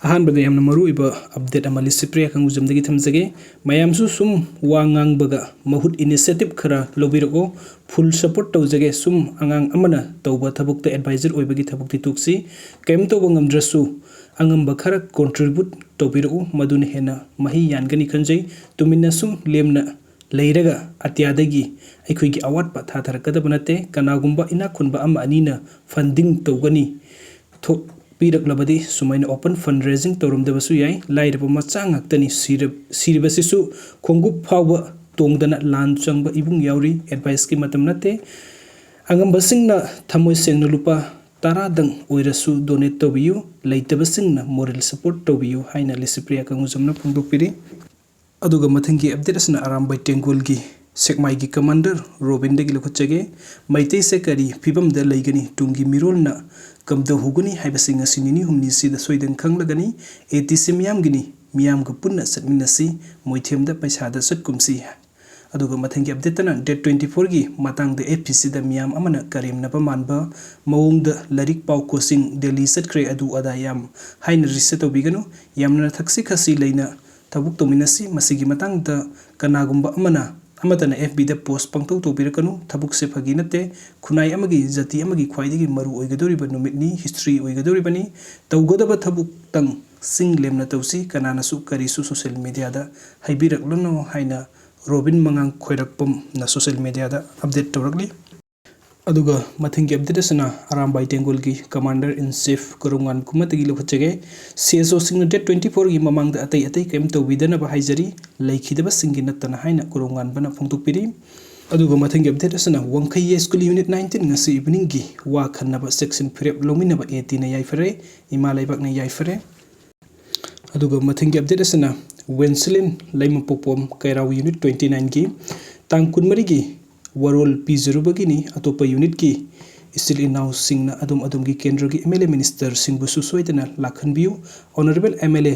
Arambai Yamna Maruoiba update ama Licipriya kangujamdagi thamjage mayamsu sum wa ngangbaga mahut initiative khara lobirako full support tawjage sum angang amana tawba thabukta advisor oibagi thabukti tuksi kem tawba ngamdrasu angamba khara contribute tawbirako maduna hena mahi yangani khanjai tuminna sum lemna leiraga atyadagi aikoigi awat pa thatharakadaba nate kanagumba ina khunba ama anina funding tawgani Firep Lwkhre sumaina open fundraising tawrumdabasu yai lairaba macha ngaktani siribasisu khongup phawba tongdana lan changba ibung yauri advice ki matam nate angambasingna thamoi sengna lupa taradang oirasu donate tobiyu leitabasingna moral support tobiyu haina Licipriya kangujamna phongdokpiri aduga mathangi update asna Arambai Tengol gi Sekmai gi commander Robindagi Lwkhre Maitei se kari fibam da leigani tungi mirolna kamda huguni haibasing asinini humni sida soidan khanglagani ATC miyam ga punna satminasi moithem da paisa da satkumsi aduga mathangi update na date 24 gi matang da APC da miyam amana karim na pamanba mawung da larik pau coaching Delhi satkre adu ada yam haina reset obiganu yamna thaksi khasi leina tabuk tominasi masigi matang da kanagumba amana amatana FB da post pangtau tobirakanu thabuk se phagi nate khunai amagi jati amagi khwaidagi maru oigadoriba numitni history oigadoribani tawgodaba thabuk tang sing lemna tawsi kanana su karisu social media da haibiraklono haina Robin mangang khoirakpam na social media da update tawrakli aduga mathingi update asna Arambai Tengol gi commander in chief Kurungan kumatagi Lwkhre CSO singna date 24 gi mamang da atai kem tawbidana ba haijari leikhidaba singi natana haina Kurungan bana phongtokpiri aduga mathingi update asna Wangkhai school unit 19 ngasi evening gi wa khanaba Checksin Firep Lwkhre 18 na yaifare imalai na yaifare aduga mathingi update asna Wenslin laimapopom kairau unit 29 gi tang kunmari gi warol pizurubagini atopa unit ki still in now singna adum gi kendra gi MLA minister singbusu soidana lakhanbiu honorable MLA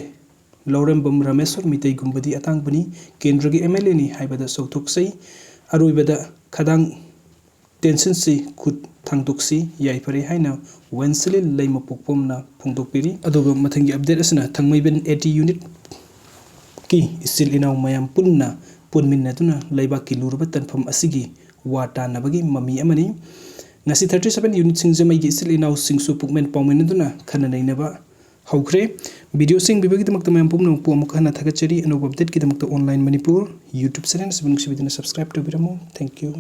Laurembam Rameswar mitai gumbadi atangbani kendra gi MLA ni haibada sauthoksai aroibada khadang tension si khut thangtoksi yaipare haina Wenslin laimapopomna phongtokpiri aduga mathangi update asna thangmaiben 80 unit ki still in now mayam punna punminna tuna laibak ki lurba tanpham asigi wata nabagi mami amani ngasi 37 unit singjamai gi still in now singsu pukmen pawmen duna khana nainaba haukhre video sing bibagi damakta mayam pumna pom khana thagachari anu update ki damakta online manipur YouTube channel subscribe to biramo thank you